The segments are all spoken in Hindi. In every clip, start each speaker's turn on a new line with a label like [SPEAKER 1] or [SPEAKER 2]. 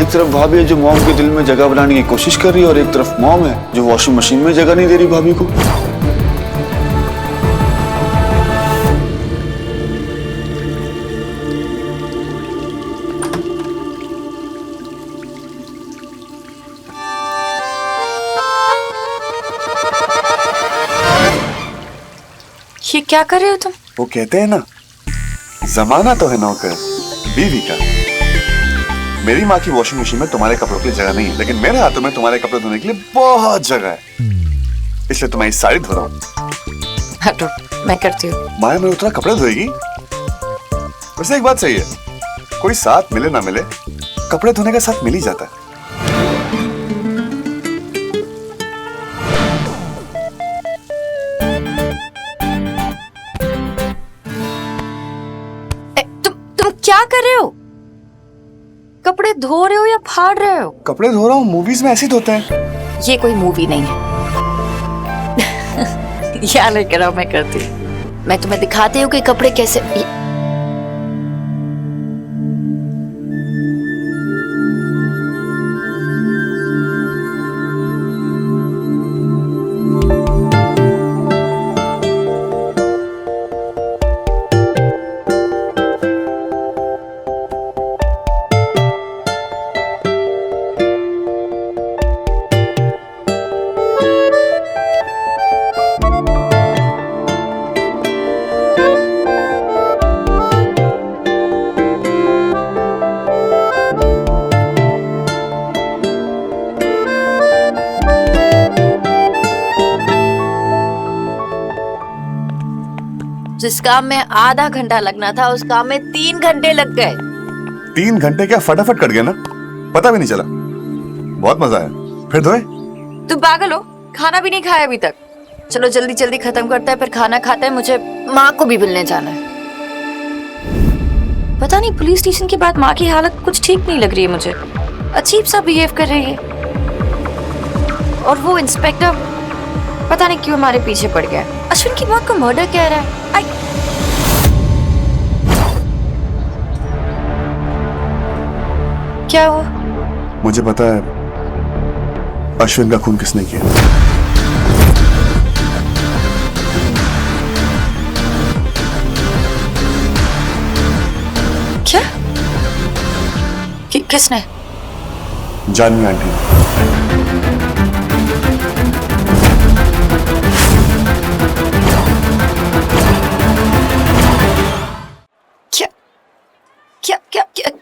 [SPEAKER 1] एक तरफ भाभी है जो मॉम के दिल में जगह बनाने की कोशिश कर रही है और एक तरफ मॉम है जो वॉशिंग मशीन में जगह नहीं दे रही भाभी को।
[SPEAKER 2] ये क्या कर रहे हो तुम?
[SPEAKER 3] वो कहते हैं ना, जमाना तो है नौकर बीवी का। मेरी माँ की वॉशिंग मशीन में तुम्हारे कपड़ों के लिए जगह नहीं है, लेकिन मेरे हाथों में तुम्हारे कपड़े धोने के लिए बहुत जगह है, इसलिए तुम्हारी साड़ी धो रहा हूँ।
[SPEAKER 2] हटो, मैं करती हूँ।
[SPEAKER 3] माया मेरे उतना कपड़े धोएगी? वैसे एक बात सही है, कोई साथ मिले ना मिले, कपड़े धोने का साथ मिल ही जाता है।
[SPEAKER 2] तुम क्या कर रहे हो? कपड़े धो रहे हो या फाड़ रहे हो?
[SPEAKER 3] कपड़े धो रहा हूँ, मूवीज में ऐसे ही धोते हैं।
[SPEAKER 2] ये कोई मूवी नहीं है। यार नहीं करो, मैं करती हूँ। मैं तुम्हें दिखाती हूँ कि कपड़े कैसे। जिस काम में आधा घंटा लगना था उस काम में 3 घंटे लग गए।
[SPEAKER 3] 3 घंटे क्या फटाफट कट गया ना, पता भी नहीं चला। बहुत मजा आया। फिर धोए?
[SPEAKER 2] तुम पागल हो, खाना भी नहीं खाया अभी तक। चलो जल्दी जल्दी खत्म करते हैं, फिर खाना खाते हैं। मुझे माँ को भी मिलने जाना है। पता नहीं, पुलिस स्टेशन के बाद माँ की हालत कुछ ठीक नहीं लग रही है मुझे। अजीब सा बिहेव कर रही है। और वो इंस्पेक्टर पता नहीं क्यों हमारे पीछे पड़ गया। अश्विन की मौत को मर्डर कह रहा है। क्या हुआ?
[SPEAKER 3] मुझे पता है अश्विन का खून किसने किया।
[SPEAKER 2] क्या? किसने?
[SPEAKER 3] जानवी आंटी।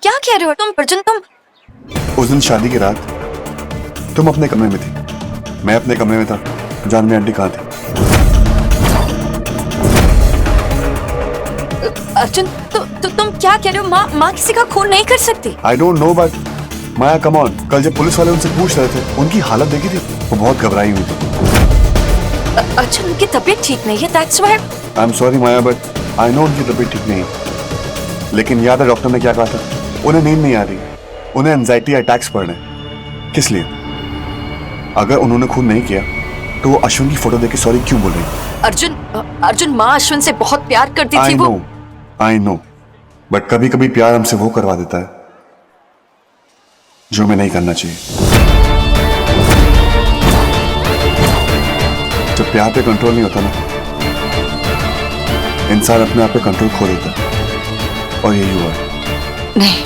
[SPEAKER 2] क्या कह रहे हो तुम अर्जुन? तुम
[SPEAKER 3] उस दिन शादी की रात तुम अपने कमरे में थी, मैं अपने कमरे में था। जानवी आंटी कहाँ थी?
[SPEAKER 2] अर्जुन तुम क्या कह रहे हो? माँ किसी का खून नहीं कर सकती।
[SPEAKER 3] I don't know but Maya come on, कल जब पुलिस वाले उनसे पूछ रहे थे, उनकी हालत देखी थी? वो बहुत घबराई हुई थी।
[SPEAKER 2] अर्जुन उनकी तबीयत ठीक नहीं है, that's why.
[SPEAKER 3] I am sorry Maya, but I know उनकी तबीयत ठीक नहीं है। लेकिन याद है डॉक्टर ने क्या कहा था? उन्हें नींद नहीं आ रही, उन्हें एंजाइटी अटैक्स पड़ रहे हैं। किस लिए? अगर उन्होंने खून नहीं किया तो वो अश्विन की फोटो देख के सॉरी क्यों बोल रही?
[SPEAKER 2] अर्जुन माँ अश्विन से बहुत प्यार करती थी।
[SPEAKER 3] आई नो, बट कभी कभी प्यार हमसे वो करवा देता है जो हमें नहीं करना चाहिए। जब प्यार पे कंट्रोल नहीं होता ना, इंसान अपने आप पे कंट्रोल खो देता है, और यही हुआ है।
[SPEAKER 2] नहीं,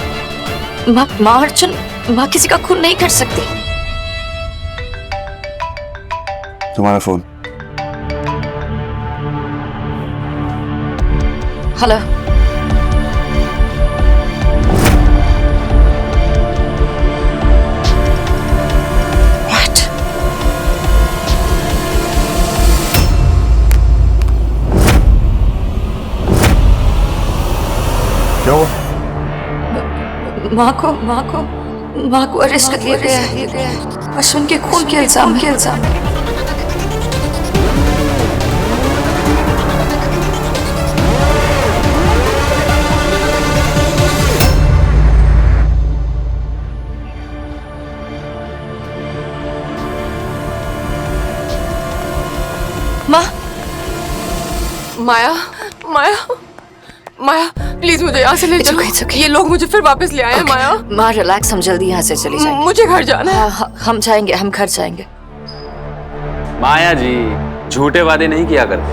[SPEAKER 2] माँ अर्जुन, माँ किसी का खून नहीं कर सकती।
[SPEAKER 3] तुम्हारा फोन।
[SPEAKER 2] हेलो। व्हाट?
[SPEAKER 3] क्या हुआ?
[SPEAKER 2] माँ को अरेस्ट कर लिया गया है अश्विन के खून के इल्जाम में। माया,
[SPEAKER 4] माया प्लीज मुझे यहाँ से ले चलो।
[SPEAKER 2] it's okay.
[SPEAKER 4] ये लोग मुझे फिर वापस ले आए हैं। माया
[SPEAKER 2] माँ रिलैक्स, हम जल्दी यहाँ से चली जाएंगे।
[SPEAKER 4] मुझे घर जाना है।
[SPEAKER 2] हाँ, हम जाएंगे, हम घर जाएंगे।
[SPEAKER 5] माया जी झूठे वादे नहीं किया करते।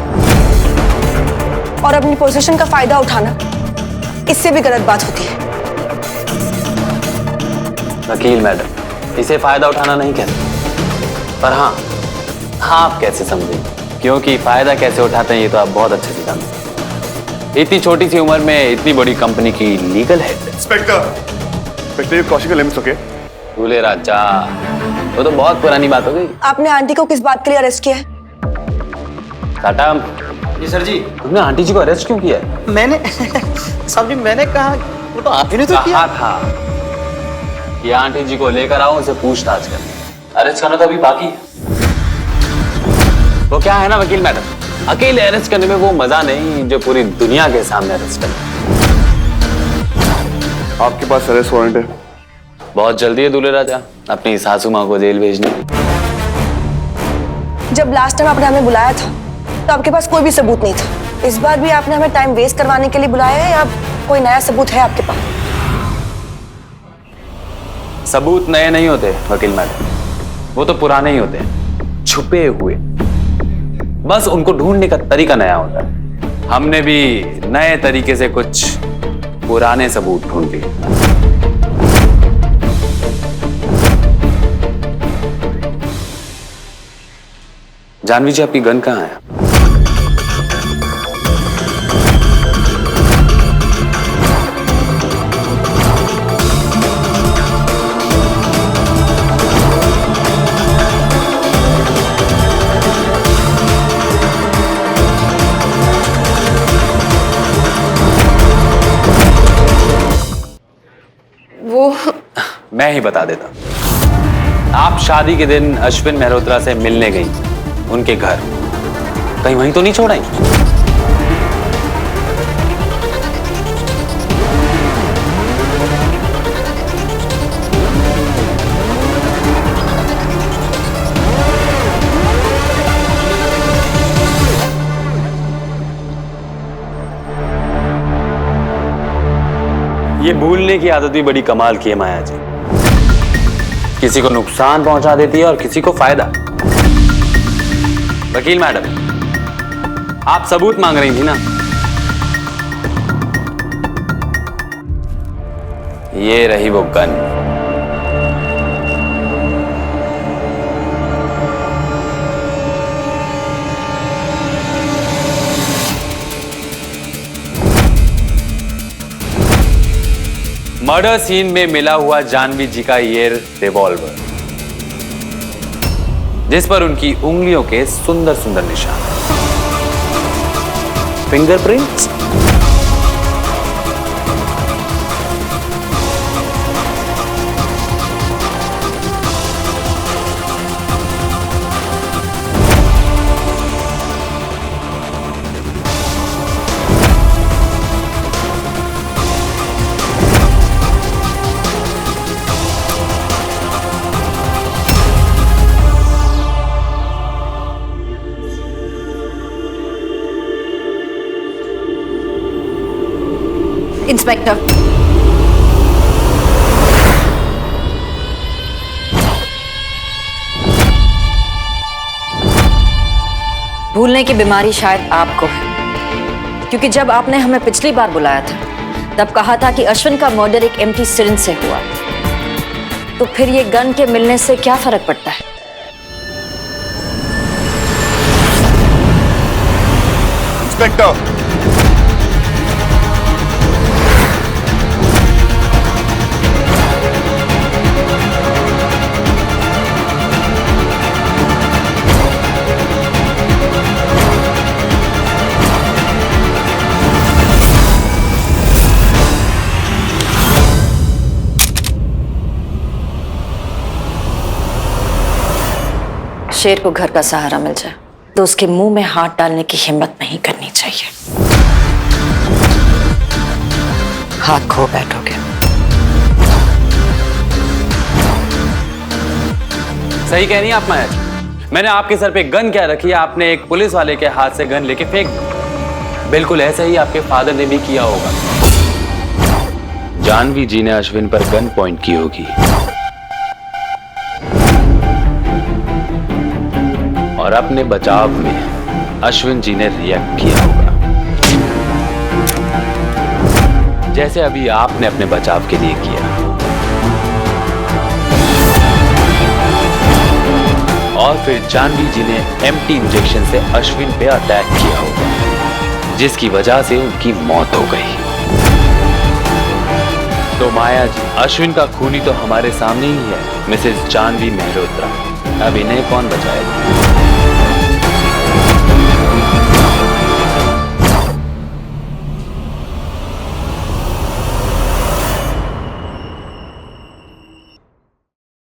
[SPEAKER 6] और अपनी पोजीशन का फायदा उठाना, इससे भी गलत बात होती है।
[SPEAKER 5] वकील मैडम, इसे फायदा उठाना नहीं कहते, पर हाँ आप कैसे समझें, क्योंकि फायदा कैसे उठाते हैं ये तो आप बहुत अच्छे से जानते हैं। इतनी छोटी सी उम्र में इतनी बड़ी कंपनी की legal head.
[SPEAKER 3] Inspector Kaushik limits okay.
[SPEAKER 5] दूल्हे राजा, वो तो बहुत पुरानी बात हो गई।
[SPEAKER 6] आपने आंटी को किस बात के लिए अरेस्ट किया है?
[SPEAKER 5] टाटा
[SPEAKER 7] जी सर जी।
[SPEAKER 5] तुमने आंटी जी को अरेस्ट क्यों किया है?
[SPEAKER 7] मैंने साहब जी मैंने कहा, वो तो आप ही ने तो किया।
[SPEAKER 5] कहा था कि आंटी जी को लेकर आओ, उसे पूछताछ कर। अरेस्ट करना तो अभी बाकी है। वो क्या है ना वकील मैडम, अकेले अरेस्ट करने में वो मजा नहीं जो पूरी दुनिया के सामने अरेस्ट करने।
[SPEAKER 3] आपके पास अरेस्ट वारंट है?
[SPEAKER 5] बहुत जल्दी है दूल्हे राजा, अपनी सासू माँ को जेल भेजने की।
[SPEAKER 6] जब लास्ट टाइम आपने हमें बुलाया था तो आपके पास कोई भी सबूत नहीं था। इस बार भी आपने हमें टाइम वेस्ट करवाने के लिए बुलाया है या कोई नया सबूत है आपके पास?
[SPEAKER 5] सबूत नए नहीं होते वकील मैडम, वो तो पुराने ही होते हैं, छुपे हुए। बस उनको ढूंढने का तरीका नया होता है। हमने भी नए तरीके से कुछ पुराने सबूत ढूंढ लिए। जानवी जी, आपकी गन कहाँ है?
[SPEAKER 4] वो
[SPEAKER 5] मैं ही बता देता। आप शादी के दिन अश्विन मेहरोत्रा से मिलने गई उनके घर, कहीं वहीं तो नहीं छोड़ आई? ये भूलने की आदत भी बड़ी कमाल की है माया जी। किसी को नुकसान पहुंचा देती है और किसी को फायदा। वकील मैडम, आप सबूत मांग रही थी ना? ये रही वो गन। मर्डर सीन में मिला हुआ जानवी जी का ये रिवॉल्वर, जिस पर उनकी उंगलियों के सुंदर सुंदर निशान, फिंगरप्रिंट्स।
[SPEAKER 2] इंस्पेक्टर, भूलने की बीमारी शायद आपको है, क्योंकि जब आपने हमें पिछली बार बुलाया था तब कहा था कि अश्विन का मर्डर एक एम्प्टी सिरिंज से हुआ, तो फिर ये गन के मिलने से क्या फर्क पड़ता है?
[SPEAKER 3] इंस्पेक्टर,
[SPEAKER 2] शेर को घर का सहारा मिल जाए तो उसके मुंह में हाथ डालने की हिम्मत नहीं करनी चाहिए। हाथ खो बैठोगे।
[SPEAKER 5] सही कह रही हैं आप माया जी। मैंने आपके सर पे गन क्या रखी है, आपने एक पुलिस वाले के हाथ से गन लेके फेंक दी। बिल्कुल ऐसा ही आपके फादर ने भी किया होगा। जानवी जी ने अश्विन पर गन पॉइंट की होगी और अपने बचाव में अश्विन जी ने रिएक्ट किया होगा, जैसे अभी आपने अपने बचाव के लिए किया। और फिर जानवी जी ने एम्प्टी इंजेक्शन से अश्विन पे अटैक किया होगा, जिसकी वजह से उनकी मौत हो गई। तो माया जी, अश्विन का खूनी तो हमारे सामने ही है, मिसेस जानवी मेहरोत्रा। अब इन्हें कौन बचाएगा?